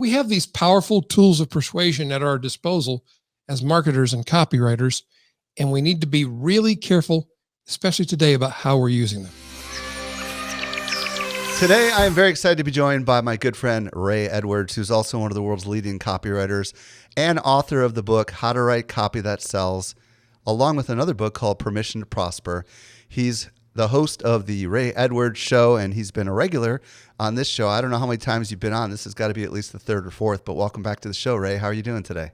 We have these powerful tools of persuasion at our disposal as marketers and copywriters, and we need to be really careful, especially today, about how we're using them. Today, I am very excited to be joined by my good friend, Ray Edwards, who's also one of the world's leading copywriters and author of the book, How to Write Copy That Sells, along with another book called Permission to Prosper. He's the host of the Ray Edwards Show, and he's been a regular on this show. I don't know how many times you've been on. This has got to be at least the third or fourth, but welcome back to the show, Ray. How are you doing today?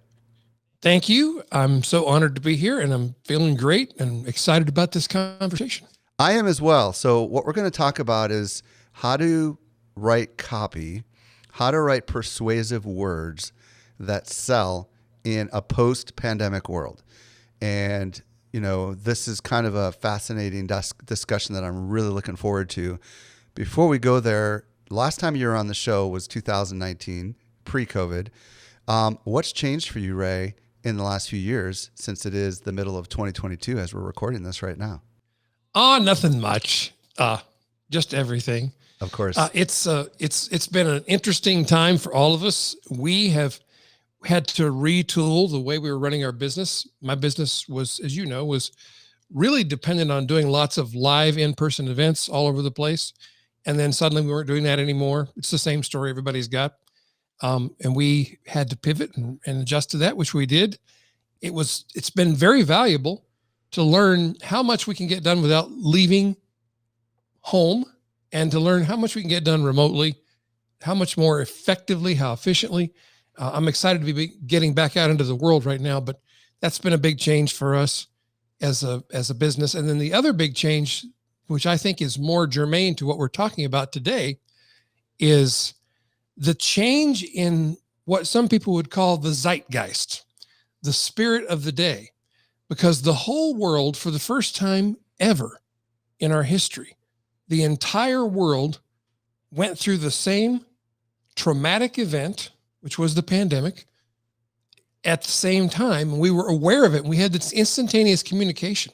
Thank you. I'm so honored to be here, and I'm feeling great and excited about this conversation. I am as well. So what we're going to talk about is how to write copy, how to write persuasive words that sell in a post-pandemic world. And, you know, this is kind of a fascinating discussion that I'm really looking forward to. Before we go there, last time you were on the show was 2019, pre-COVID. What's changed for you, Ray, in the last few years since it is the middle of 2022 as we're recording this right now? Nothing much. Just everything. Of course. It's been an interesting time for all of us. We have had to retool the way we were running our business. My business was, as you know, was really dependent on doing lots of live in-person events all over the place. And then suddenly we weren't doing that anymore. It's the same story everybody's got. And we had to pivot and adjust to that, which we did. It's been very valuable to learn how much we can get done without leaving home, and to learn how much we can get done remotely, how much more effectively, how efficiently. I'm excited to be getting back out into the world right now, but that's been a big change for us as a business. And then the other big change, which I think is more germane to what we're talking about today, is the change in what some people would call the zeitgeist, the spirit of the day, because the whole world, for the first time ever in our history, the entire world went through the same traumatic event, which was the pandemic, at the same time. We were aware of it. And we had this instantaneous communication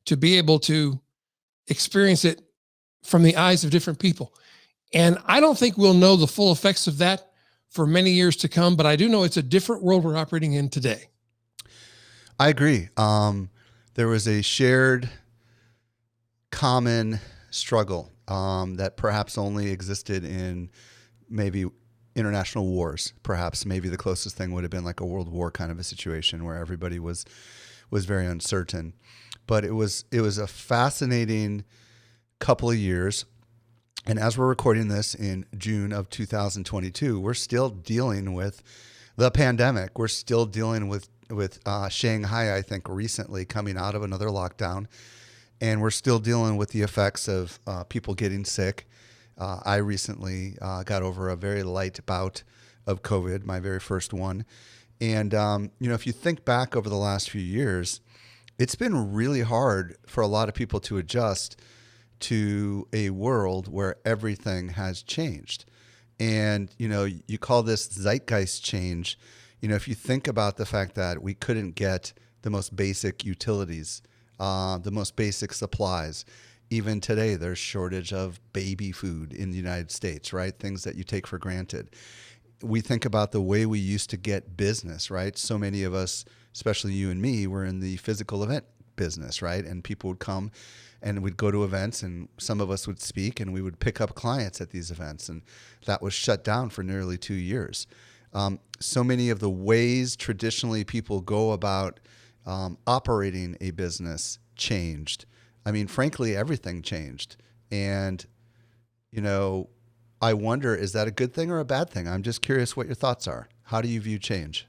to be able to experience it from the eyes of different people. And I don't think we'll know the full effects of that for many years to come, but I do know it's a different world we're operating in today. I agree. There was a shared common struggle that perhaps only existed in maybe international wars. Perhaps maybe the closest thing would have been like a world war kind of a situation where everybody was very uncertain. But it was a fascinating couple of years. And as we're recording this in June of 2022, we're still dealing with the pandemic. We're still dealing with Shanghai, I think, recently coming out of another lockdown. And we're still dealing with the effects of people getting sick. I recently got over a very light bout of COVID, my very first one. And, if you think back over the last few years, it's been really hard for a lot of people to adjust to a world where everything has changed. And, you call this zeitgeist change. If you think about the fact that we couldn't get the most basic utilities, the most basic supplies. Even today, there's shortage of baby food in the United States, right? Things that you take for granted. We think about the way we used to get business, right? So many of us, especially you and me, were in the physical event business, right? And people would come and we'd go to events and some of us would speak and we would pick up clients at these events. And that was shut down for nearly 2 years. So many of the ways traditionally people go about operating a business changed. I mean, frankly, everything changed. And, I wonder, is that a good thing or a bad thing? I'm just curious what your thoughts are. How do you view change?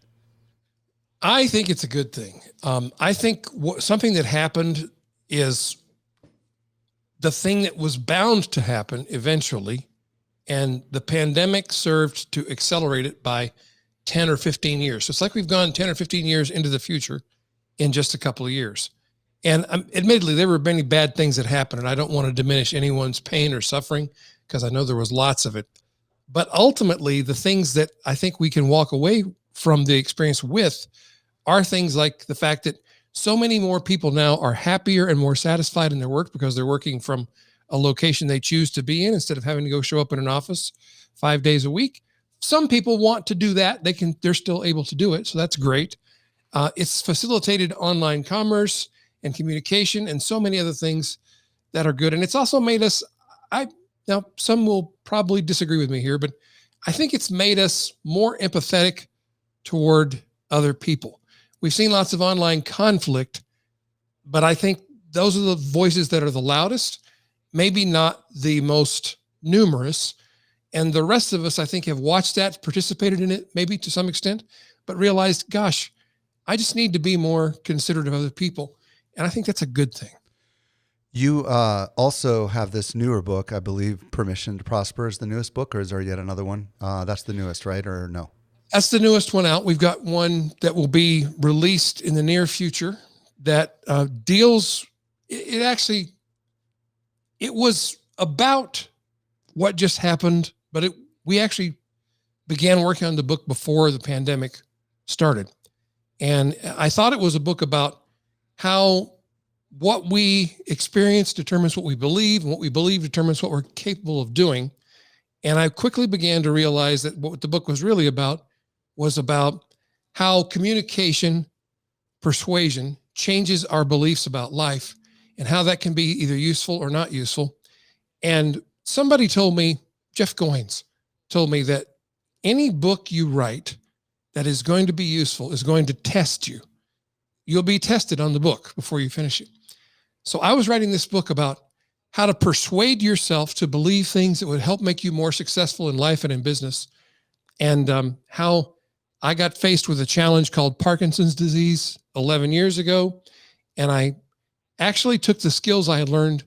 I think it's a good thing. I think something that happened is the thing that was bound to happen eventually. And the pandemic served to accelerate it by 10 or 15 years. So it's like we've gone 10 or 15 years into the future in just a couple of years. And admittedly, there were many bad things that happened, and I don't want to diminish anyone's pain or suffering because I know there was lots of it. But ultimately, the things that I think we can walk away from the experience with are things like the fact that so many more people now are happier and more satisfied in their work because they're working from a location they choose to be in instead of having to go show up in an office 5 days a week. some people want to do that. They're still able to do it. So that's great. It's facilitated online commerce and communication and so many other things that are good. And it's also made us, now some will probably disagree with me here, but I think it's made us more empathetic toward other people. We've seen lots of online conflict, but I think those are the voices that are the loudest, maybe not the most numerous. And the rest of us, I think, have watched that, participated in it, maybe to some extent, but realized, gosh, I just need to be more considerate of other people. And I think that's a good thing. You also have this newer book, I believe, Permission to Prosper is the newest book, or is there yet another one? That's the newest, right? Or no? That's the newest one out. We've got one that will be released in the near future that deals, it was about what just happened, but we actually began working on the book before the pandemic started. And I thought it was a book about how what we experience determines what we believe, and what we believe determines what we're capable of doing. And I quickly began to realize that what the book was really about was about how communication, persuasion changes our beliefs about life, and how that can be either useful or not useful. And somebody told me, Jeff Goins told me, that any book you write that is going to be useful is going to test you. You'll be tested on the book before you finish it. So I was writing this book about how to persuade yourself to believe things that would help make you more successful in life and in business. And how I got faced with a challenge called Parkinson's disease 11 years ago. And I actually took the skills I had learned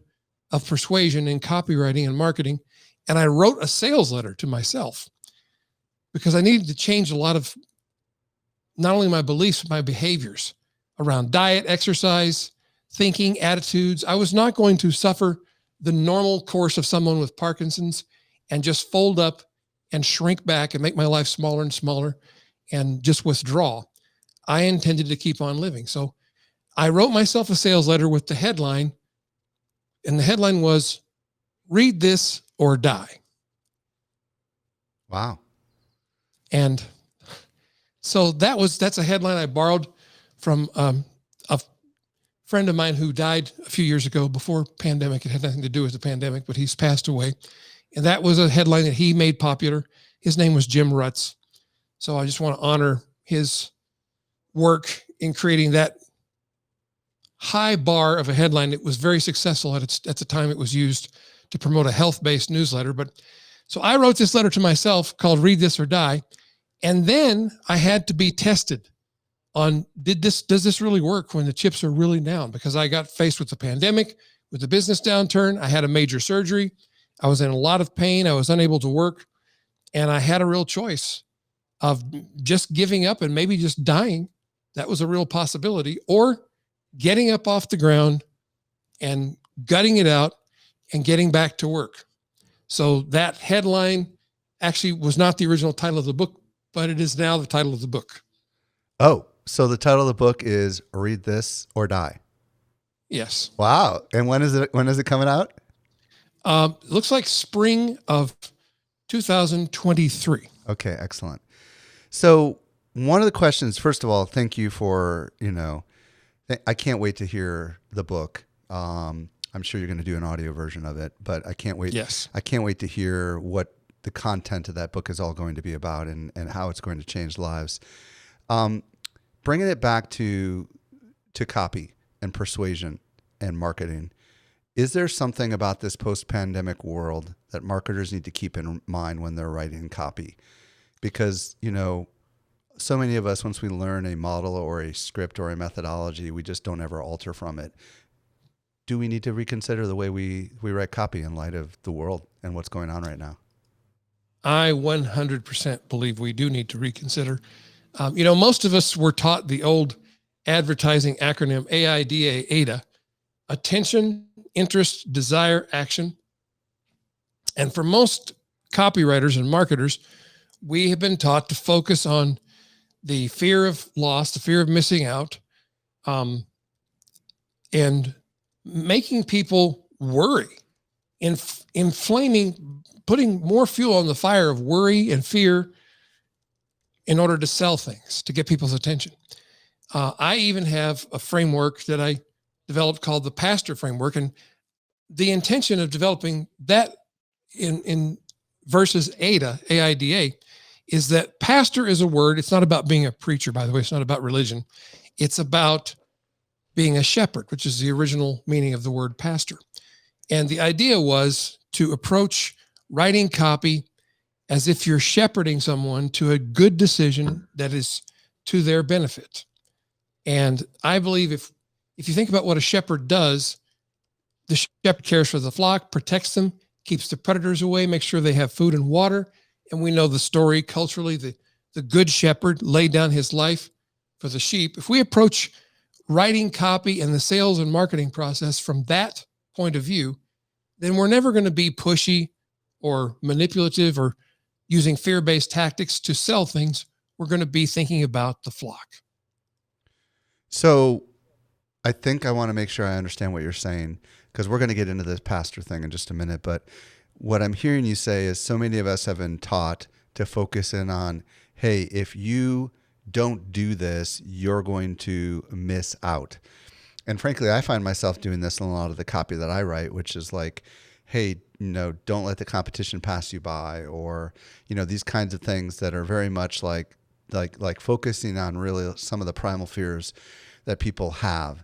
of persuasion in copywriting and marketing, and I wrote a sales letter to myself because I needed to change a lot of not only my beliefs, but my behaviors around diet, exercise, thinking, attitudes. I was not going to suffer the normal course of someone with Parkinson's and just fold up and shrink back and make my life smaller and smaller and just withdraw. I intended to keep on living. So I wrote myself a sales letter with the headline, and the headline was, "Read this or die." Wow. And so that's a headline I borrowed from a friend of mine who died a few years ago before pandemic. It had nothing to do with the pandemic, but he's passed away. And that was a headline that he made popular. His name was Jim Rutz. So I just want to honor his work in creating that high bar of a headline. It was very successful at the time it was used to promote a health-based newsletter. But so I wrote this letter to myself called Read This or Die. And then I had to be tested on, does this really work when the chips are really down? Because I got faced with the pandemic, with the business downturn. I had a major surgery. I was in a lot of pain. I was unable to work. And I had a real choice of just giving up and maybe just dying. That was a real possibility. Or getting up off the ground and gutting it out and getting back to work. So that headline actually was not the original title of the book, but it is now the title of the book. Oh, so the title of the book is Read This or Die. Yes. Wow. And when is it coming out? It looks like spring of 2023. Okay, excellent. So one of the questions, first of all, thank you for, I can't wait to hear the book. I'm sure you're going to do an audio version of it, but I can't wait. Yes. I can't wait to hear what the content of that book is all going to be about and how it's going to change lives. Bringing it back to copy and persuasion and marketing, is there something about this post-pandemic world that marketers need to keep in mind when they're writing copy? Because, so many of us, once we learn a model or a script or a methodology, we just don't ever alter from it. Do we need to reconsider the way we write copy in light of the world and what's going on right now? I 100% believe we do need to reconsider. Most of us were taught the old advertising acronym AIDA, AIDA, attention, interest, desire, action. And for most copywriters and marketers, we have been taught to focus on the fear of loss, the fear of missing out, and making people worry, inflaming, putting more fuel on the fire of worry and fear in order to sell things, to get people's attention. I even have a framework that I developed called the Pastor Framework. And the intention of developing that in versus AIDA, AIDA, is that pastor is a word. It's not about being a preacher, by the way. It's not about religion. It's about being a shepherd, which is the original meaning of the word pastor. And the idea was to approach writing copy as if you're shepherding someone to a good decision that is to their benefit. And I believe if you think about what a shepherd does, the shepherd cares for the flock, protects them, keeps the predators away, makes sure they have food and water. And we know the story culturally, the good shepherd laid down his life for the sheep. If we approach writing copy and the sales and marketing process from that point of view, then we're never going to be pushy or manipulative or using fear-based tactics to sell things. We're going to be thinking about the flock. So I think I want to make sure I understand what you're saying, because we're going to get into this pastor thing in just a minute. But what I'm hearing you say is so many of us have been taught to focus in on, hey, if you don't do this, you're going to miss out. And frankly, I find myself doing this in a lot of the copy that I write, which is like, hey, don't let the competition pass you by, or, these kinds of things that are very much like focusing on really some of the primal fears that people have.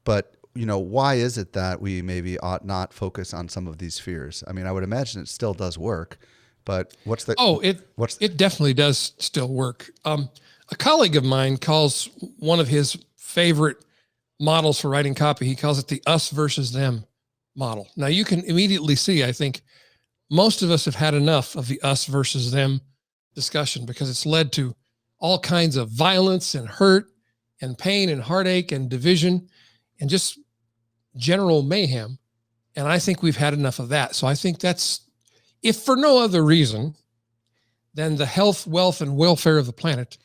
But, why is it that we maybe ought not focus on some of these fears? I mean, I would imagine it still does work, but it definitely does still work. A colleague of mine calls one of his favorite models for writing copy, he calls it the us versus them model. Now you can immediately see, I think most of us have had enough of the us versus them discussion, because it's led to all kinds of violence and hurt and pain and heartache and division and just general mayhem. And I think we've had enough of that. So I think that's, if for no other reason than the health, wealth, and welfare of the planet,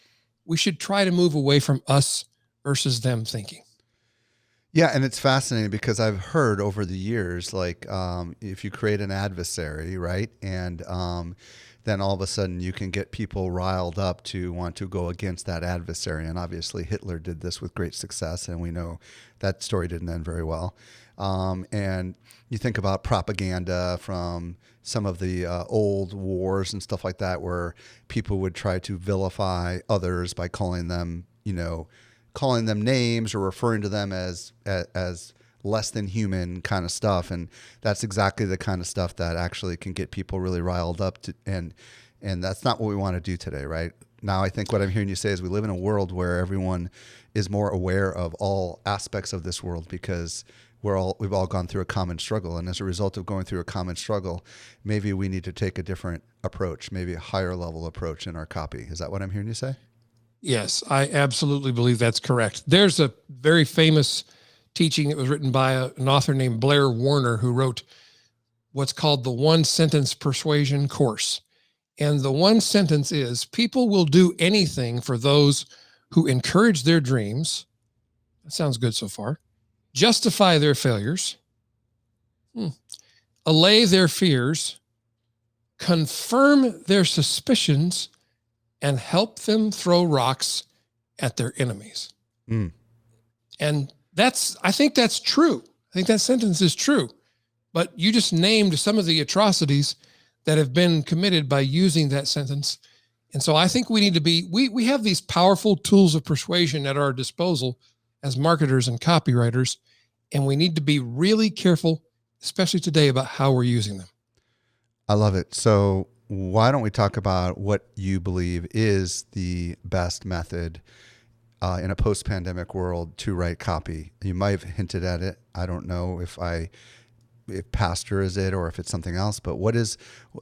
we should try to move away from us versus them thinking. Yeah, and it's fascinating because I've heard over the years, like if you create an adversary, right, and then all of a sudden you can get people riled up to want to go against that adversary. And obviously Hitler did this with great success, and we know that story didn't end very well. And you think about propaganda from some of the old wars and stuff like that, where people would try to vilify others by calling them names or referring to them as less than human kind of stuff. And that's exactly the kind of stuff that actually can get people really riled up and that's not what we want to do today, right? Now, I think what I'm hearing you say is we live in a world where everyone is more aware of all aspects of this world, because we've all gone through a common struggle. And as a result of going through a common struggle, maybe we need to take a different approach, maybe a higher level approach in our copy. Is that what I'm hearing you say? Yes, I absolutely believe that's correct. There's a very famous teaching that was written by an author named Blair Warner, who wrote what's called the one sentence persuasion course. And the one sentence is, people will do anything for those who encourage their dreams. That sounds good so far. Justify their failures, allay their fears, confirm their suspicions, and help them throw rocks at their enemies. And I think that's true. I think that sentence is true. But you just named some of the atrocities that have been committed by using that sentence. And so I think we need to be, we have these powerful tools of persuasion at our disposal as marketers and copywriters, and we need to be really careful, especially today, about how we're using them. I love it. So why don't we talk about what you believe is the best method in a post-pandemic world to write copy? You might have hinted at it. I don't know if pastor is it or if it's something else, but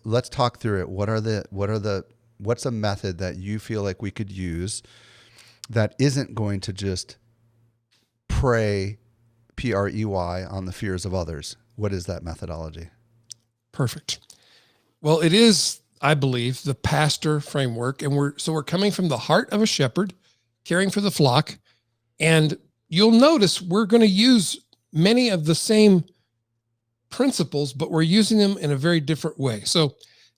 let's talk through it. What's a method that you feel like we could use that isn't going to just prey, P-R-E-Y, on the fears of others? What is that methodology? Perfect. Well, it is, I believe, the pastor framework. And we're coming from the heart of a shepherd, caring for the flock. And you'll notice we're going to use many of the same principles, but we're using them in a very different way. So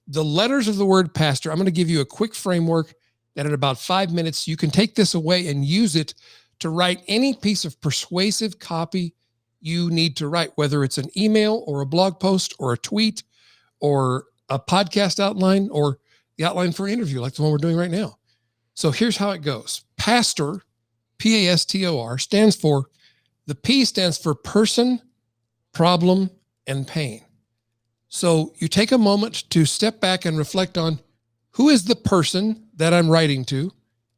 the letters of the word pastor, I'm going to give you a quick framework that in about 5 minutes, you can take this away and use it to write any piece of persuasive copy you need to write, whether it's an email or a blog post or a tweet or a podcast outline or the outline for an interview like the one we're doing right now. So here's how it goes. PASTOR, PASTOR, stands for, the P stands for person, problem, and pain. So you take a moment to step back and reflect on who is the person that I'm writing to.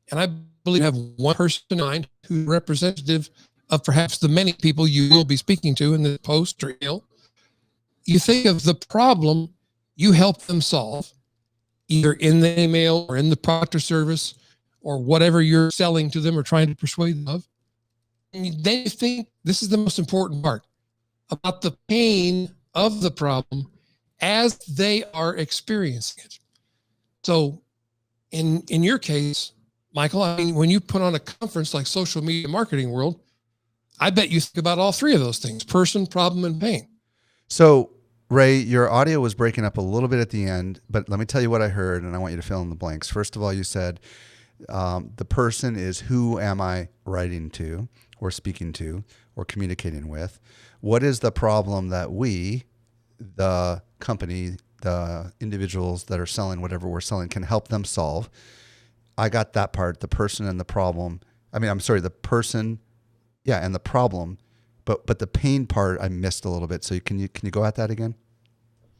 And I believe I have one person in mind who's representative of perhaps the many people you will be speaking to in the post or email. You think of the problem you help them solve, either in the email or in the product or service or whatever you're selling to them or trying to persuade them of. And then you think, this is the most important part, about the pain of the problem as they are experiencing it. So in your case, Michael, I mean, when you put on a conference like Social Media Marketing World, I bet you think about all three of those things: person, problem, and pain. So, Ray, your audio was breaking up a little bit at the end, but let me tell you what I heard, and I want you to fill in the blanks. First of all, you said the person is, who am I writing to or speaking to or communicating with? What is the problem that we, the company, the individuals that are selling whatever we're selling, can help them solve? I got that part, the person and the problem. The person, and the problem, but the pain part I missed a little bit. So can you go at that again?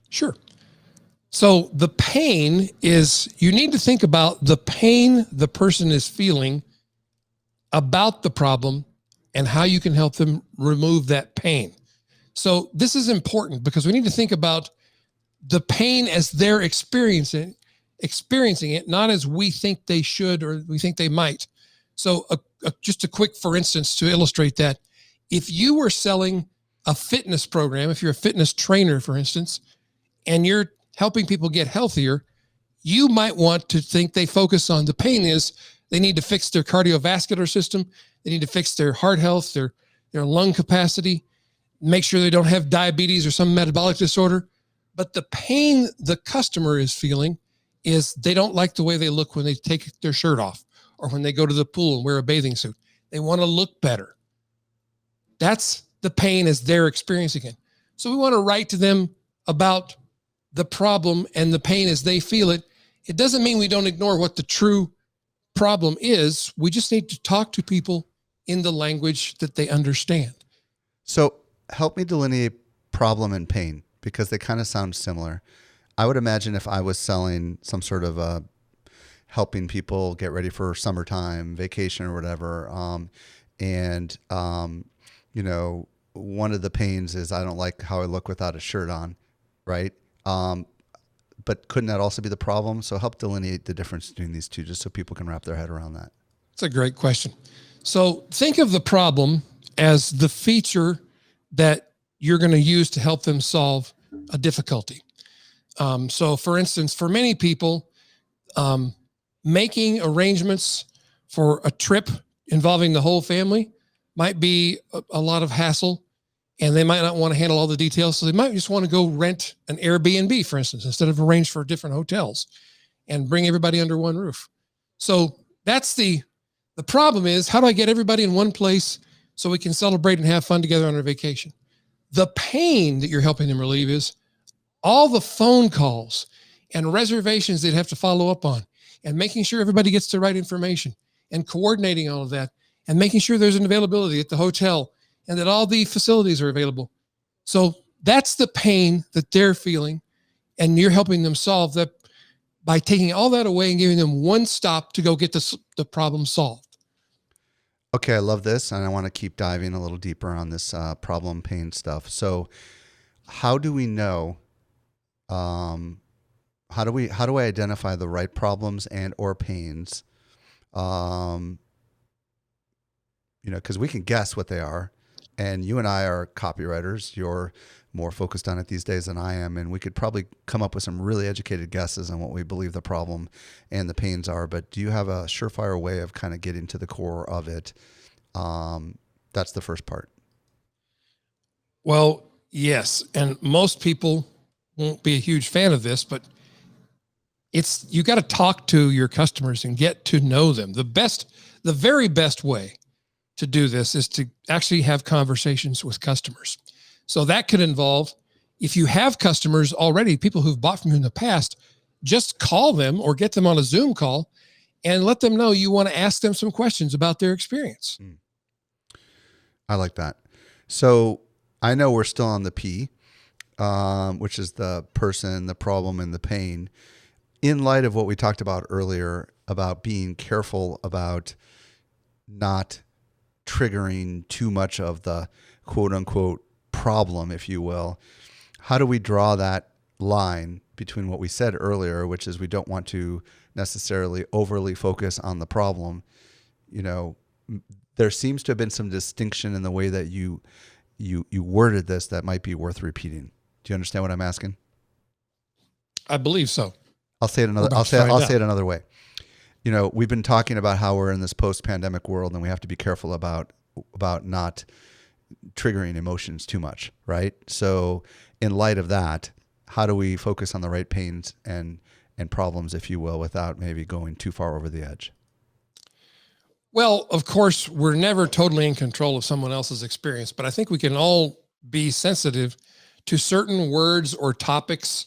Sure. So the pain is, you need to think about the pain the person is feeling about the problem and how you can help them remove that pain. So this is important because we need to think about the pain as they're experiencing it, not as we think they should or we think they might. So just a quick, for instance, to illustrate that, if you were selling a fitness program, if you're a fitness trainer, for instance, and you're helping people get healthier, you might want to think they focus on the pain is they need to fix their cardiovascular system. They need to fix their heart health, their lung capacity, make sure they don't have diabetes or some metabolic disorder. But the pain the customer is feeling is they don't like the way they look when they take their shirt off or when they go to the pool and wear a bathing suit. They want to look better. That's the pain as they're experiencing it. So we want to write to them about the problem and the pain as they feel it. It doesn't mean we don't ignore what the true problem is. We just need to talk to people in the language that they understand. So help me delineate problem and pain, because they kind of sound similar. I would imagine if I was selling some sort of helping people get ready for summertime, vacation or whatever, one of the pains is I don't like how I look without a shirt on, right? But couldn't that also be the problem? So help delineate the difference between these two, just so people can wrap their head around that. That's a great question. So think of the problem as the feature that you're going to use to help them solve a difficulty. So for instance, for many people, making arrangements for a trip involving the whole family might be a lot of hassle, and they might not want to handle all the details. So they might just want to go rent an Airbnb, for instance, instead of arrange for different hotels and bring everybody under one roof. So that's the problem is, how do I get everybody in one place so we can celebrate and have fun together on our vacation? The pain that you're helping them relieve is all the phone calls and reservations they'd have to follow up on, and making sure everybody gets the right information and coordinating all of that and making sure there's an availability at the hotel and that all the facilities are available. So that's the pain that they're feeling, and you're helping them solve that by taking all that away and giving them one stop to go get the problem solved. Okay, I love this, and I want to keep diving a little deeper on this problem pain stuff. So how do we know, how do I identify the right problems and or pains? Because we can guess what they are. And you and I are copywriters. You're more focused on it these days than I am. And we could probably come up with some really educated guesses on what we believe the problem and the pains are. But do you have a surefire way of kind of getting to the core of it? That's the first part. Well, yes. And most people won't be a huge fan of this, but you got to talk to your customers and get to know them. The very best way to do this is to actually have conversations with customers. So that could involve, if you have customers already, people who've bought from you in the past, just call them or get them on a Zoom call and let them know you want to ask them some questions about their experience. I like that. So I know we're still on the P, which is the person, the problem, and the pain. In light of what we talked about earlier about being careful about not triggering too much of the quote unquote problem, if you will, how do we draw that line between what we said earlier, which is we don't want to necessarily overly focus on the problem? You know, there seems to have been some distinction in the way that you worded this that might be worth repeating. Do you understand what I'm asking? I believe so. I'll say it another. I'll say it another way. You know, we've been talking about how we're in this post-pandemic world, and we have to be careful about not triggering emotions too much, right? So, in light of that, how do we focus on the right pains and problems, if you will, without maybe going too far over the edge? Well, of course, we're never totally in control of someone else's experience, but I think we can all be sensitive to certain words or topics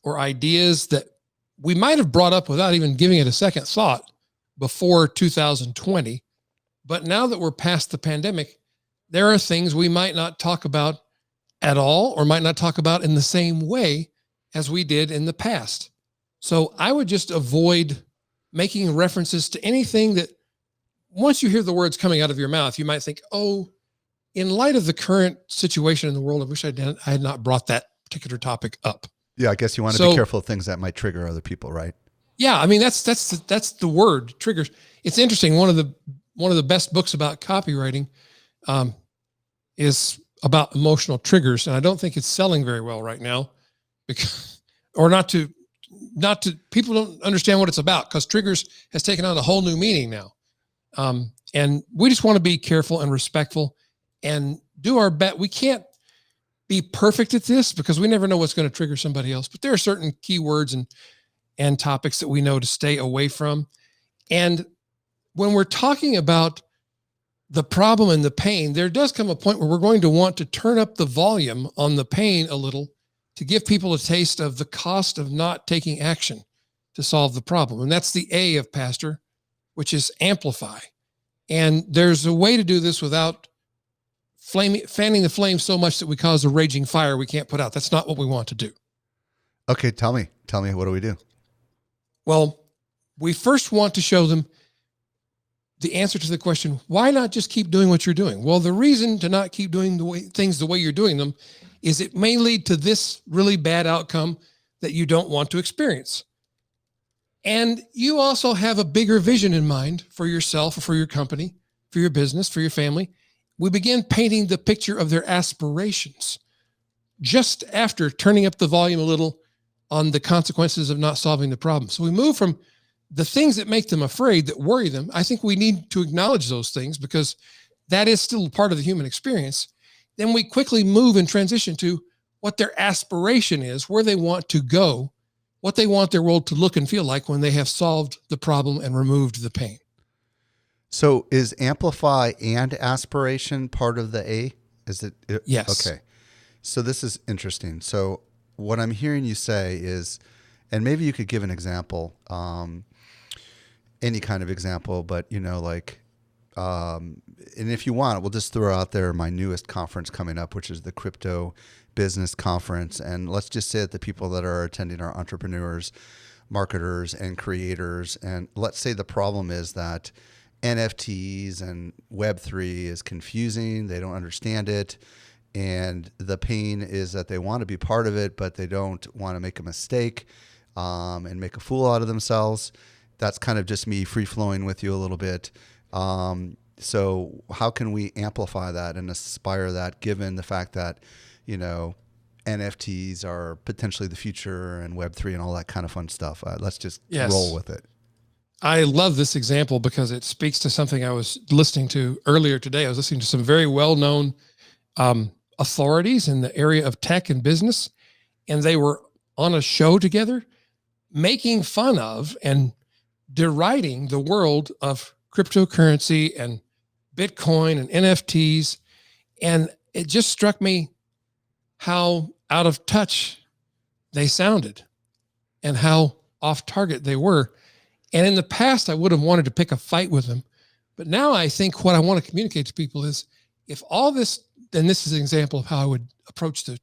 or ideas that we might have brought up without even giving it a second thought before 2020. But now that we're past the pandemic, there are things we might not talk about at all, or might not talk about in the same way as we did in the past. So I would just avoid making references to anything that, once you hear the words coming out of your mouth, you might think, oh, in light of the current situation in the world, I wish I had not brought that particular topic up. Yeah, I guess you want to be careful of things that might trigger other people, right? Yeah, I mean that's the word, triggers. It's interesting. One of the best books about copywriting is about emotional triggers, and I don't think it's selling very well right now, because people don't understand what it's about, because triggers has taken on a whole new meaning now. And we just want to be careful and respectful and do our best. We can't be perfect at this because we never know what's going to trigger somebody else, but there are certain keywords and topics that we know to stay away from. And when we're talking about the problem and the pain, there does come a point where we're going to want to turn up the volume on the pain a little to give people a taste of the cost of not taking action to solve the problem. And that's the A of Pastor, which is amplify. And there's a way to do this without fanning the flame so much that we cause a raging fire we can't put out. That's not what we want to do. Okay, tell me, what do we do? Well, we first want to show them the answer to the question, why not just keep doing what you're doing? Well, the reason to not keep doing things the way you're doing them is it may lead to this really bad outcome that you don't want to experience. And you also have a bigger vision in mind for yourself or for your company, for your business, for your family. We begin painting the picture of their aspirations just after turning up the volume a little on the consequences of not solving the problem. So we move from the things that make them afraid, that worry them. I think we need to acknowledge those things because that is still part of the human experience. Then we quickly move and transition to what their aspiration is, where they want to go, what they want their world to look and feel like when they have solved the problem and removed the pain. So is amplify and aspiration part of the A? Is it? Yes. Okay. So this is interesting. So what I'm hearing you say is, and maybe you could give an example, any kind of example, but and if you want, we'll just throw out there my newest conference coming up, which is the Crypto Business Conference. And let's just say that the people that are attending are entrepreneurs, marketers, and creators. And let's say the problem is that NFTs and Web3 is confusing. They don't understand it. And the pain is that they want to be part of it, but they don't want to make a mistake and make a fool out of themselves. That's kind of just me free-flowing with you a little bit. So how can we amplify that and aspire that, given the fact that, NFTs are potentially the future and Web3 and all that kind of fun stuff? Let's just roll with it. I love this example because it speaks to something I was listening to earlier today. I was listening to some very well-known authorities in the area of tech and business, and they were on a show together. making fun of and deriding the world of cryptocurrency and Bitcoin and NFTs. And it just struck me how out of touch they sounded and how off target they were. And in the past, I would have wanted to pick a fight with them. But now I think what I want to communicate to people is if all this, and this is an example of how I would approach the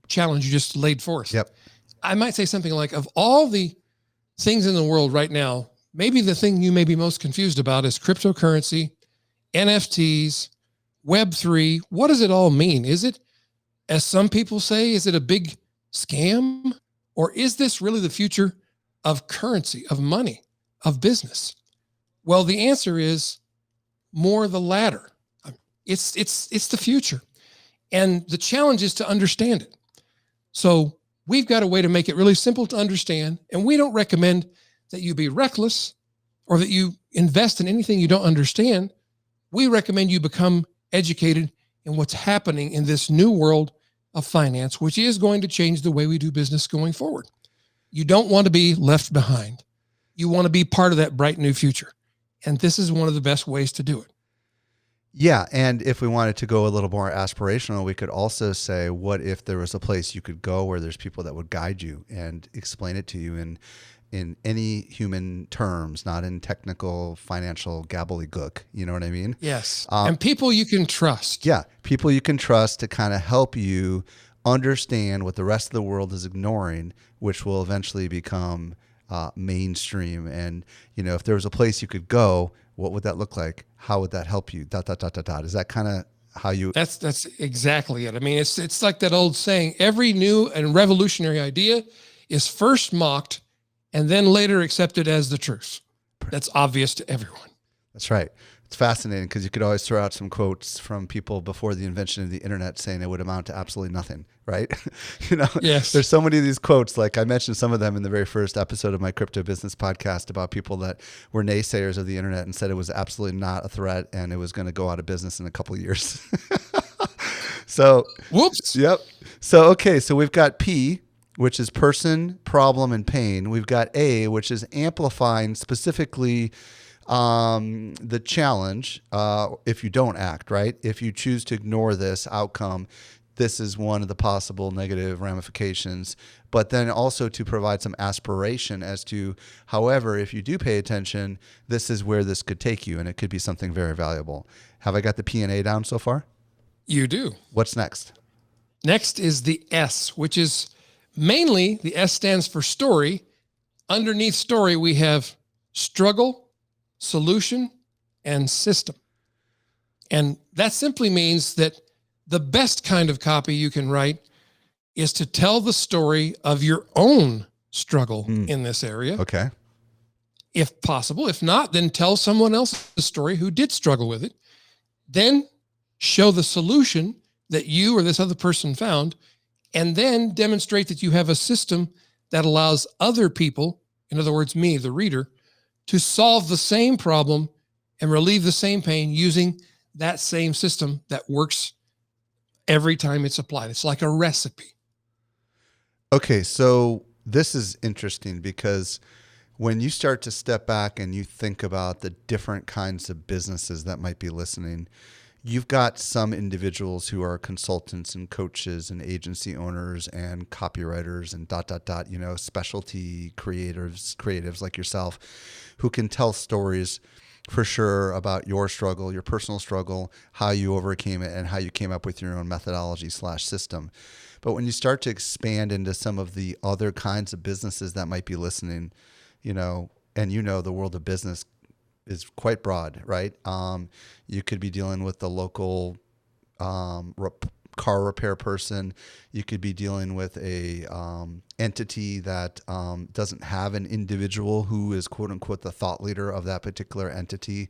challenge you just laid for us. Yep. I might say something like, of all the things in the world right now, maybe the thing you may be most confused about is cryptocurrency, NFTs, Web3. What does it all mean? Is it, as some people say, is it a big scam? Or is this really the future of currency, of money, of business? Well, the answer is more the latter. It's the future. And the challenge is to understand it. So we've got a way to make it really simple to understand. And we don't recommend that you be reckless or that you invest in anything you don't understand. We recommend you become educated in what's happening in this new world of finance, which is going to change the way we do business going forward. You don't want to be left behind. You want to be part of that bright new future. And this is one of the best ways to do it. Yeah. And if we wanted to go a little more aspirational, we could also say, what if there was a place you could go where there's people that would guide you and explain it to you in any human terms, not in technical financial gobbledygook. You know what I mean? Yes. And people you can trust. Yeah. People you can trust to kind of help you understand what the rest of the world is ignoring, which will eventually become mainstream. And, if there was a place you could go, what would that look like? How would that help you? ... Is that kind of how you... That's exactly it. I mean, it's like that old saying, every new and revolutionary idea is first mocked and then later accepted as the truth. That's obvious to everyone. That's right. It's fascinating because you could always throw out some quotes from people before the invention of the internet saying it would amount to absolutely nothing, right? Yes. There's so many of these quotes. Like I mentioned some of them in the very first episode of my Crypto Business Podcast about people that were naysayers of the internet and said it was absolutely not a threat and it was going to go out of business in a couple of years. So, whoops. Yep. So, okay. So we've got P, which is person, problem, and pain. We've got A, which is amplifying specifically the challenge if you don't act, right? If you choose to ignore this outcome, this is one of the possible negative ramifications. But then also to provide some aspiration as to, however, if you do pay attention, this is where this could take you, and it could be something very valuable. Have I got the P and A down so far? You do. What's next? Next is the S, which is mainly, the S stands for story. Underneath story, we have struggle, solution, and system. And that simply means that the best kind of copy you can write is to tell the story of your own struggle in this area. Okay. If possible. If not, then tell someone else's story who did struggle with it. Then show the solution that you or this other person found, and then demonstrate that you have a system that allows other people, in other words, me, the reader, to solve the same problem and relieve the same pain using that same system that works every time it's applied. It's like a recipe. Okay, so this is interesting because when you start to step back and you think about the different kinds of businesses that might be listening, you've got some individuals who are consultants and coaches and agency owners and copywriters and ... specialty creatives like yourself who can tell stories for sure about your struggle, your personal struggle, how you overcame it, and how you came up with your own methodology/system. But when you start to expand into some of the other kinds of businesses that might be listening, and the world of business is quite broad, right? You could be dealing with the local car repair person. You could be dealing with a entity that doesn't have an individual who is quote unquote the thought leader of that particular entity.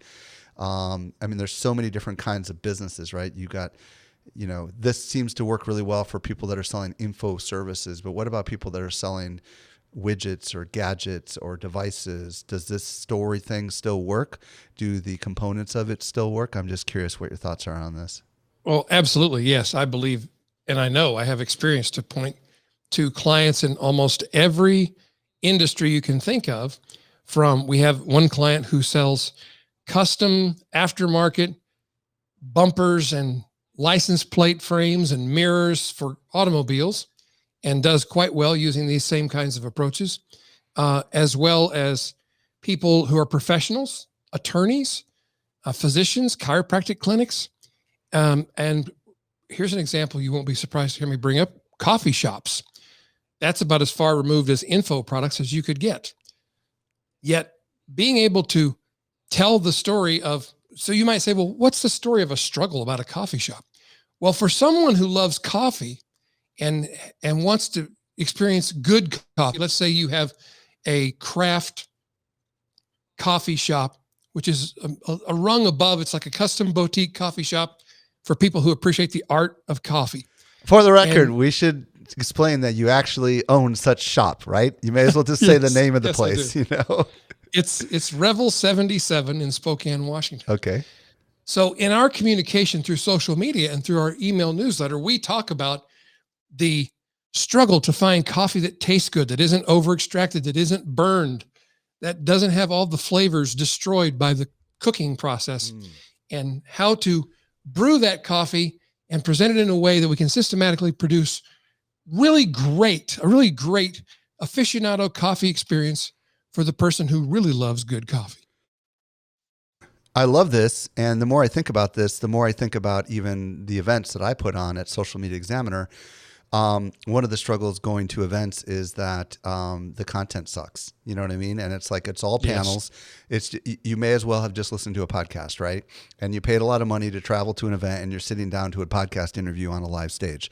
There's so many different kinds of businesses, right? You got, this seems to work really well for people that are selling info services, but what about people that are selling widgets or gadgets or devices? Does this story thing still work? Do the components of it still work? I'm just curious what your thoughts are on this. Well, absolutely. Yes. I believe, and I know I have experience to point to clients in almost every industry you can think of. We have one client who sells custom aftermarket bumpers and license plate frames and mirrors for automobiles, and does quite well using these same kinds of approaches, as well as people who are professionals, attorneys, physicians, chiropractic clinics. And here's an example you won't be surprised to hear me bring up: coffee shops. That's about as far removed as info products as you could get. Yet being able to tell the story of, so you might say, well, what's the story of a struggle about a coffee shop? Well, for someone who loves coffee and wants to experience good coffee, let's say you have a craft coffee shop, which is a rung above. It's like a custom boutique coffee shop for people who appreciate the art of coffee. For the record, we should explain that you actually own such shop, right? You may as well just say the name of the place, you know? It's Revel 77 in Spokane, Washington. Okay. So in our communication through social media and through our email newsletter, we talk about the struggle to find coffee that tastes good, that isn't over extracted, that isn't burned, that doesn't have all the flavors destroyed by the cooking process, and how to brew that coffee and present it in a way that we can systematically produce a really great aficionado coffee experience for the person who really loves good coffee. I love this. And the more I think about this, the more I think about even the events that I put on at Social Media Examiner. One of the struggles going to events is that the content sucks. You know what I mean? And it's like, it's all panels. Yes. You may as well have just listened to a podcast, right? And you paid a lot of money to travel to an event and you're sitting down to a podcast interview on a live stage.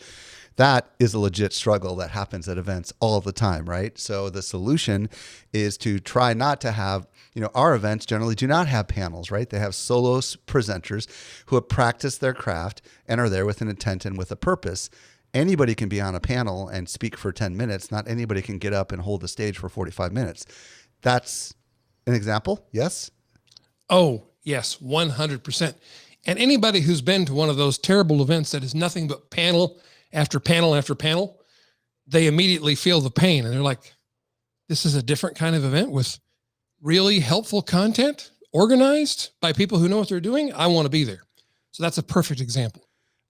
That is a legit struggle that happens at events all the time, right? So the solution is to try not to have, our events generally do not have panels, right? They have solo presenters who have practiced their craft and are there with an intent and with a purpose. Anybody can be on a panel and speak for 10 minutes. Not anybody can get up and hold the stage for 45 minutes. That's an example. Yes. Oh, yes. 100%. And anybody who's been to one of those terrible events that is nothing but panel after panel after panel, they immediately feel the pain. And they're like, this is a different kind of event with really helpful content, organized by people who know what they're doing. I want to be there. So that's a perfect example.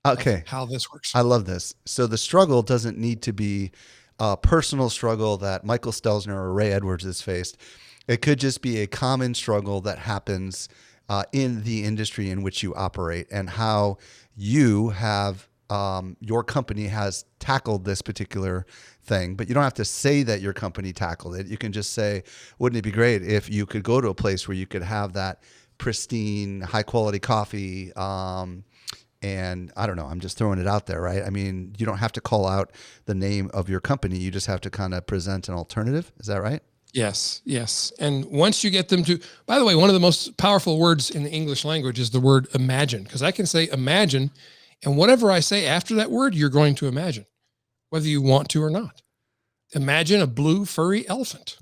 Okay. How this works. I love this. So the struggle doesn't need to be a personal struggle that Michael Stelzner or Ray Edwards has faced. It could just be a common struggle that happens in the industry in which you operate, and how you have your company has tackled this particular thing. But you don't have to say that your company tackled it. You can just say, wouldn't it be great if you could go to a place where you could have that pristine, high quality coffee, and I don't know, I'm just throwing it out there, right? I mean, you don't have to call out the name of your company. You just have to kind of present an alternative. Is that right? Yes. Yes. And once you get them to, by the way, one of the most powerful words in the English language is the word imagine, because I can say imagine, and whatever I say after that word, you're going to imagine, whether you want to or not. Imagine a blue furry elephant.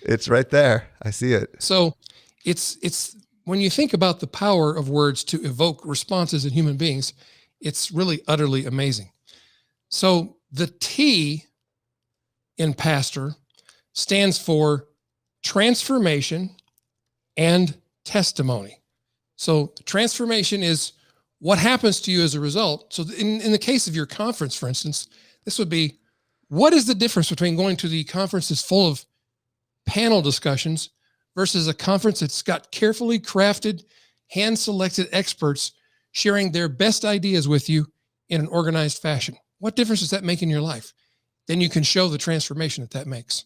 It's right there. I see it. So it's when you think about the power of words to evoke responses in human beings, it's really utterly amazing. So the T in pastor stands for transformation and testimony. So transformation is what happens to you as a result. So in the case of your conference, for instance, this would be, what is the difference between going to the conference that's full of panel discussions versus a conference that's got carefully crafted, hand-selected experts sharing their best ideas with you in an organized fashion? What difference does that make in your life? Then you can show the transformation that makes.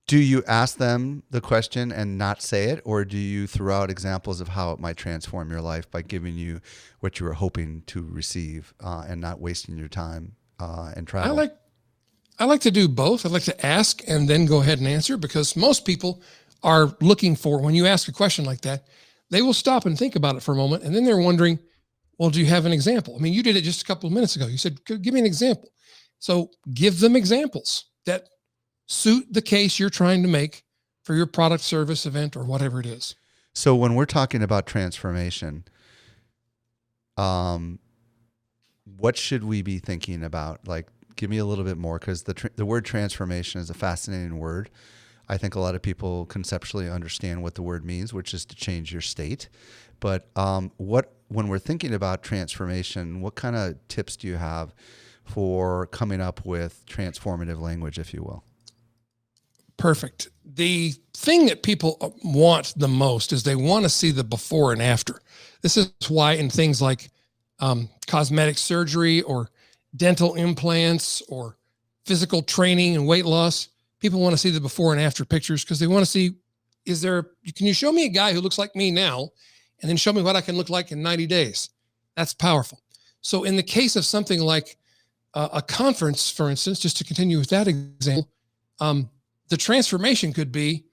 Do you ask them the question and not say it, or do you throw out examples of how it might transform your life by giving you what you were hoping to receive and not wasting your time and travel? I like to do both. I'd like to ask and then go ahead and answer, because most people are looking for, when you ask a question like that, they will stop and think about it for a moment, and then they're wondering, well, do you have an example? I mean, you did it just a couple of minutes ago. You said, give me an example. So give them examples that suit the case you're trying to make for your product, service, event, or whatever it is. So when we're talking about transformation, what should we be thinking about? Like, Give me a little bit more, because the word transformation is a fascinating word. I think a lot of people conceptually understand what the word means, which is to change your state. But when we're thinking about transformation, what kind of tips do you have for coming up with transformative language, if you will? Perfect. The thing that people want the most is they want to see the before and after. This is why in things like cosmetic surgery or dental implants or physical training and weight loss, people want to see the before and after pictures, because they want to see, can you show me a guy who looks like me now and then show me what I can look like in 90 days? That's powerful. So in the case of something like a conference, for instance, just to continue with that example, the transformation could be,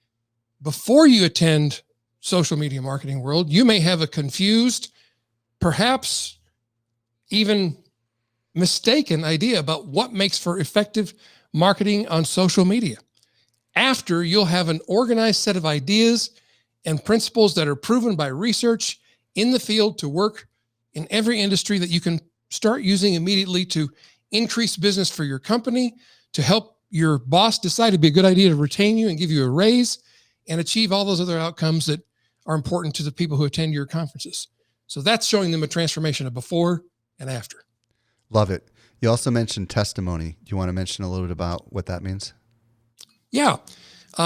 before you attend Social Media Marketing World, you may have a confused, perhaps even mistaken idea about what makes for effective marketing on social media. After, you'll have an organized set of ideas and principles that are proven by research in the field to work in every industry, that you can start using immediately to increase business for your company, to help your boss decide it'd be a good idea to retain you and give you a raise, and achieve all those other outcomes that are important to the people who attend your conferences. So that's showing them a transformation of before and after. Love it. You also mentioned testimony. Do you want to mention a little bit about what that means? Yeah.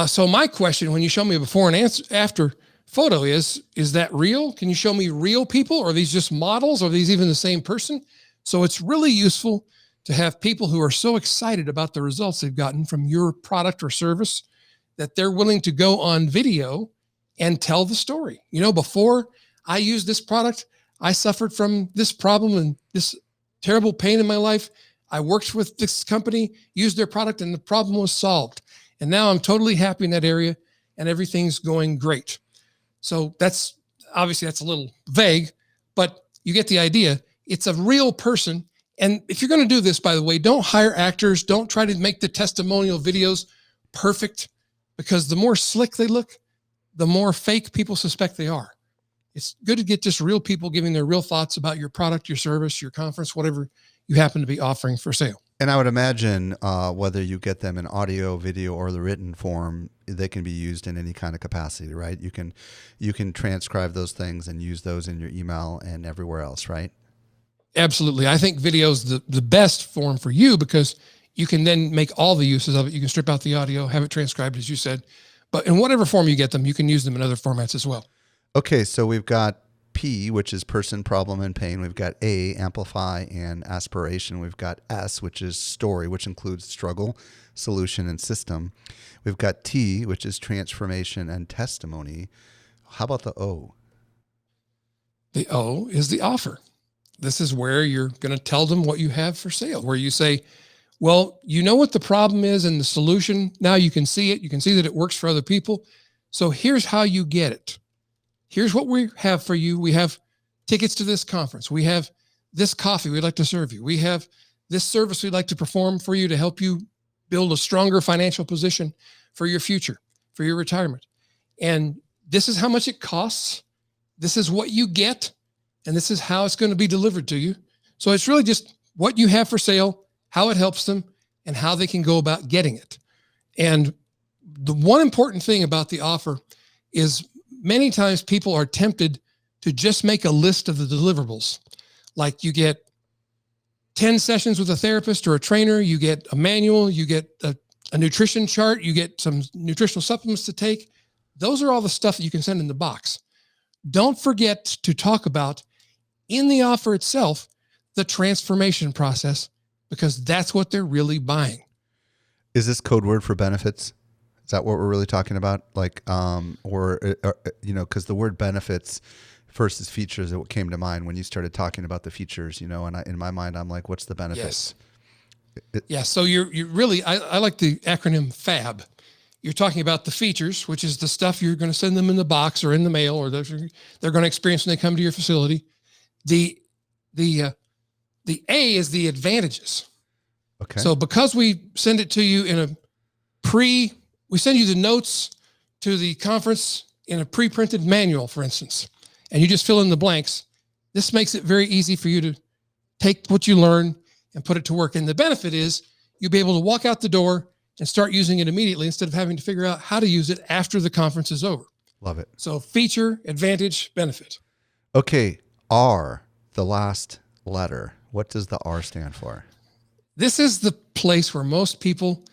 So my question, when you show me a before and after photo, is that real? Can you show me real people? Or are these just models? Or are these even the same person? So it's really useful to have people who are so excited about the results they've gotten from your product or service that they're willing to go on video and tell the story. You know, before I used this product, I suffered from this problem and this terrible pain in my life. I worked with this company, used their product, and the problem was solved. And now I'm totally happy in that area and everything's going great. So that's a little vague, but you get the idea. It's a real person. And if you're going to do this, by the way, don't hire actors. Don't try to make the testimonial videos perfect, because the more slick they look, the more fake people suspect they are. It's good to get just real people giving their real thoughts about your product, your service, your conference, whatever you happen to be offering for sale. And I would imagine whether you get them in audio, video, or the written form, they can be used in any kind of capacity, right? You can transcribe those things and use those in your email and everywhere else, right? Absolutely. I think video is the best form for you, because you can then make all the uses of it. You can strip out the audio, have it transcribed, as you said, but in whatever form you get them, you can use them in other formats as well. Okay, so we've got P, which is person, problem, and pain. We've got A, amplify and aspiration. We've got S, which is story, which includes struggle, solution, and system. We've got T, which is transformation and testimony. How about the O? The O is the offer. This is where you're going to tell them what you have for sale, where you say, well, you know what the problem is and the solution. Now you can see it. You can see that it works for other people. So here's how you get it. Here's what we have for you. We have tickets to this conference. We have this coffee we'd like to serve you. We have this service we'd like to perform for you to help you build a stronger financial position for your future, for your retirement. And this is how much it costs. This is what you get. And this is how it's going to be delivered to you. So it's really just what you have for sale, how it helps them, and how they can go about getting it. And the one important thing about the offer is many times people are tempted to just make a list of the deliverables. Like you get 10 sessions with a therapist or a trainer, you get a manual, you get a nutrition chart, you get some nutritional supplements to take. Those are all the stuff that you can send in the box. Don't forget to talk about, in the offer itself, the transformation process, because that's what they're really buying. Is this code word for benefits? Is that what we're really talking about? Like, because the word benefits versus features is what came to mind when you started talking about the features, and in my mind, I'm like, what's the benefits? Yes. So you really, I like the acronym FAB. You're talking about the features, which is the stuff you're going to send them in the box or in the mail, or they're going to experience when they come to your facility. The A is the advantages. Okay. So because we send it to you in we send you the notes to the conference in a pre-printed manual, for instance, and you just fill in the blanks. This makes it very easy for you to take what you learn and put it to work. And the benefit is you'll be able to walk out the door and start using it immediately instead of having to figure out how to use it after the conference is over. Love it. So feature, advantage, benefit. Okay. R, the last letter. What does the R stand for? This is the place where most people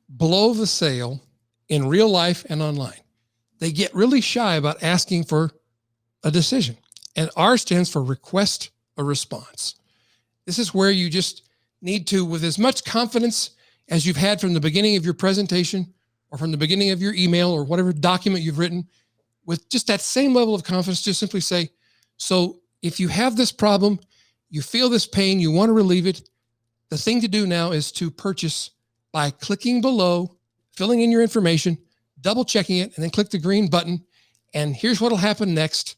blow the sale in real life and online. They get really shy about asking for a decision. And R stands for request a response. This is where you just need to, with as much confidence as you've had from the beginning of your presentation or from the beginning of your email or whatever document you've written, with just that same level of confidence, just simply say, so if you have this problem, you feel this pain, you want to relieve it, the thing to do now is to purchase by clicking below, filling in your information, double checking it, and then click the green button. And here's what will happen next.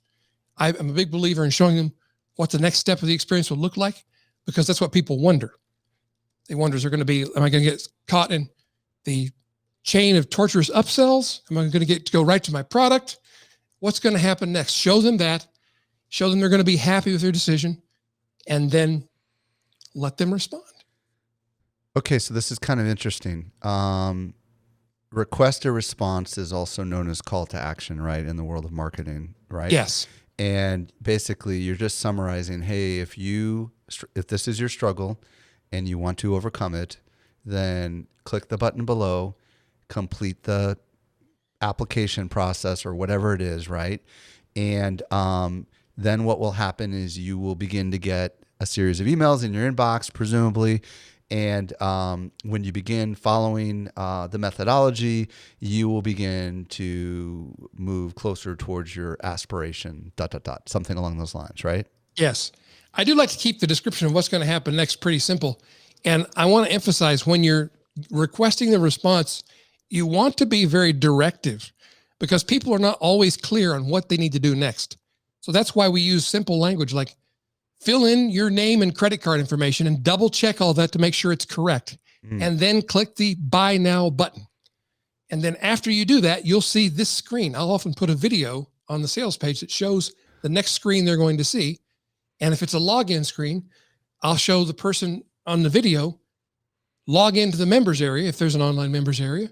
I'm a big believer in showing them what the next step of the experience will look like, because that's what people wonder. They wonder, is there going to be, am I going to get caught in the chain of torturous upsells? Am I going to get to go right to my product? What's going to happen next? Show them that. Show them they're going to be happy with their decision, and then let them respond. Okay, so this is kind of interesting. Request a response is also known as call to action, right? In the world of marketing, right? Yes. And basically you're just summarizing, hey, if this is your struggle and you want to overcome it, then click the button below, complete the application process or whatever it is, right? And then what will happen is you will begin to get a series of emails in your inbox, presumably. And when you begin following the methodology, you will begin to move closer towards your aspiration, ... something along those lines, right? Yes. I do like to keep the description of what's going to happen next pretty simple. And I want to emphasize, when you're requesting the response, you want to be very directive, because people are not always clear on what they need to do next. So that's why we use simple language like, fill in your name and credit card information and double check all that to make sure it's correct. And then click the buy now button. And then after you do that, you'll see this screen. I'll often put a video on the sales page that shows the next screen they're going to see. And if it's a login screen, I'll show the person on the video log into the members area, if there's an online members area,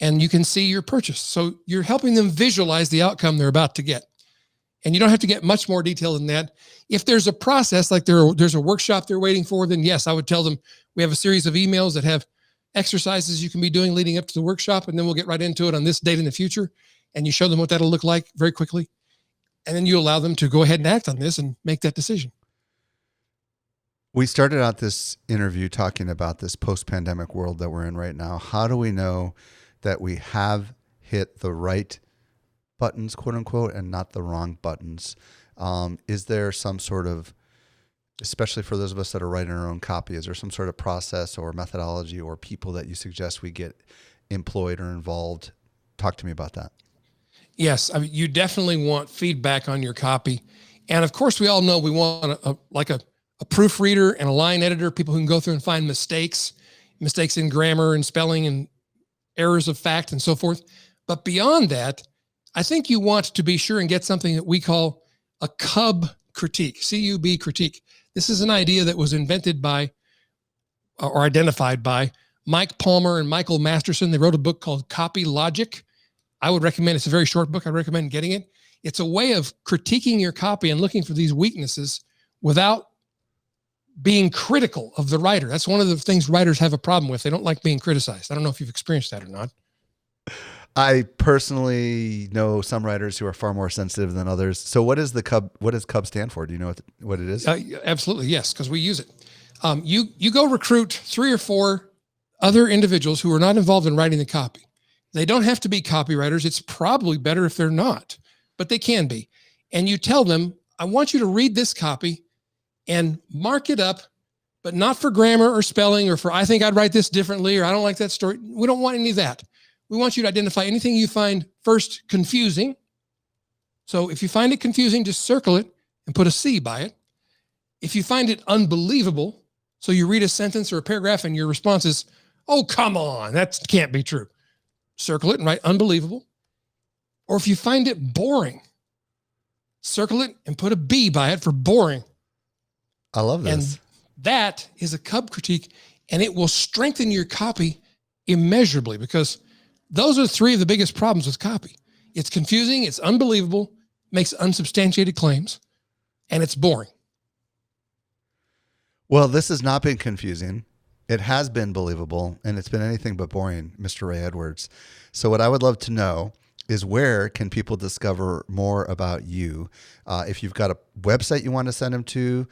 and you can see your purchase. So you're helping them visualize the outcome they're about to get. And you don't have to get much more detail than that. If there's a process, like there's a workshop they're waiting for, then yes, I would tell them we have a series of emails that have exercises you can be doing leading up to the workshop, and then we'll get right into it on this date in the future. And you show them what that'll look like very quickly. And then you allow them to go ahead and act on this and make that decision. We started out this interview talking about this post-pandemic world that we're in right now. How do we know that we have hit the right buttons, quote unquote, and not the wrong buttons? Is there some sort of, especially for those of us that are writing our own copy, is there some sort of process or methodology or people that you suggest we get employed or involved? Talk to me about that. Yes. I mean, you definitely want feedback on your copy. And of course, we all know we want a proofreader and a line editor, people who can go through and find mistakes in grammar and spelling and errors of fact and so forth. But beyond that, I think you want to be sure and get something that we call a CUB critique, C-U-B critique. This is an idea that was invented by or identified by Mike Palmer and Michael Masterson. They wrote a book called Copy Logic. I would recommend, it's a very short book. I recommend getting it. It's a way of critiquing your copy and looking for these weaknesses without being critical of the writer. That's one of the things writers have a problem with. They don't like being criticized. I don't know if you've experienced that or not. I personally know some writers who are far more sensitive than others. So what is the CUB? What does CUB stand for? Do you know what it is? Absolutely. Yes. Because we use it. You go recruit 3 or 4 other individuals who are not involved in writing the copy. They don't have to be copywriters. It's probably better if they're not, but they can be. And you tell them, I want you to read this copy and mark it up, but not for grammar or spelling or for, I think I'd write this differently, or I don't like that story. We don't want any of that. We want you to identify anything you find first confusing. So if you find it confusing, just circle it and put a C by it. If you find it unbelievable, so you read a sentence or a paragraph and your response is, oh, come on, that can't be true, circle it and write unbelievable. Or if you find it boring, circle it and put a B by it for boring. I love this. And That is a Cub critique, and it will strengthen your copy immeasurably, because those are three of the biggest problems with copy. It's confusing, it's unbelievable, makes unsubstantiated claims, and it's boring. Well, this has not been confusing. It has been believable, and it's been anything but boring, Mr. Ray Edwards. So what I would love to know is, where can people discover more about you? If you've got a website you want to send them to,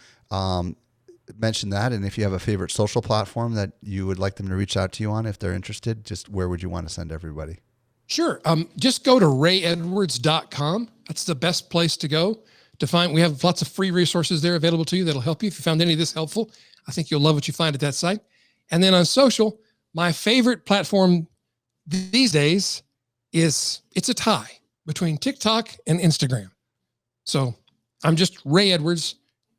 mention that. And if you have a favorite social platform that you would like them to reach out to you on, if they're interested, just where would you want to send everybody? Sure. Just go to rayedwards.com. That's the best place to go to find. We have lots of free resources there available to you that'll help you. If you found any of this helpful, I think you'll love what you find at that site. And then on social, my favorite platform these days it's a tie between TikTok and Instagram. So I'm just Ray Edwards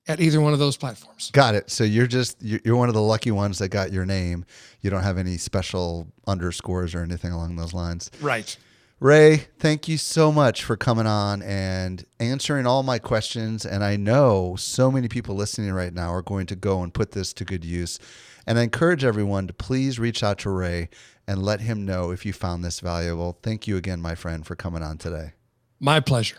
at either one of those platforms. Got it. So you're one of the lucky ones that got your name. You don't have any special underscores or anything along those lines. Right. Ray, thank you so much for coming on and answering all my questions. And I know so many people listening right now are going to go and put this to good use. And I encourage everyone to please reach out to Ray and let him know if you found this valuable. Thank you again, my friend, for coming on today. My pleasure.